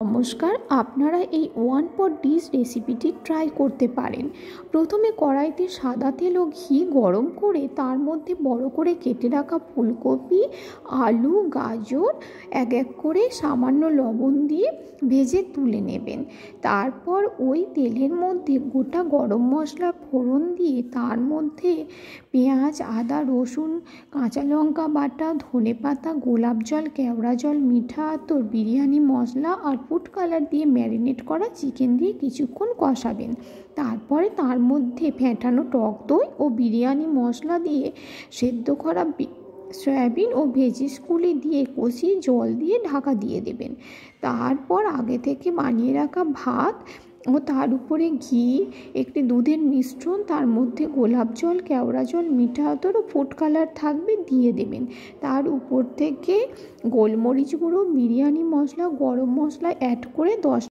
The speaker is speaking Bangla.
নমস্কার, আপনারা এই ওয়ান পট ডিশ রেসিপিটি ট্রাই করতে পারেন। প্রথমে কড়াইতে সাদা তেল ও ঘি গরম করে তার মধ্যে বড় করে কেটে রাখা ফুলকপি, আলু, গাজর এক এক করে সামান্য লবণ দিয়ে ভেজে তুলে নেবেন। তারপর ওই তেলের মধ্যে গোটা গরম মশলা ফোড়ন দিয়ে তার মধ্যে পেঁয়াজ, আদা, রসুন, কাঁচা লঙ্কা বাটা, ধনেপাতা, গোলাপ জল, কেওড়া জল, মিঠা আতর, বিরিয়ানি মশলা আর ফুড কালার দিয়ে ম্যারিনেট করা চিকেন দিয়ে কিছুক্ষণ কষাবেন। তারপরে তার মধ্যে ফেটানো টক দই ও বিরিয়ানি মশলা দিয়ে সেদ্ধ করা সয়াবিন ও ভেজিসগুলি দিয়ে কষিয়ে জল দিয়ে ঢাকা দিয়ে দেবেন। তারপর আগে থেকে বানিয়ে রাখা ভাত ও তার উপরে ঘি, একটি দুধের মিশ্রণ, তার মধ্যে গোলাপ জল, কেওড়া জল, মিঠা আতর ও ফুড কালার থাকবে দিয়ে দেবেন। তার উপর থেকে গোলমরিচ গুঁড়ো, বিরিয়ানি মশলা, গরম মশলা অ্যাড করে 10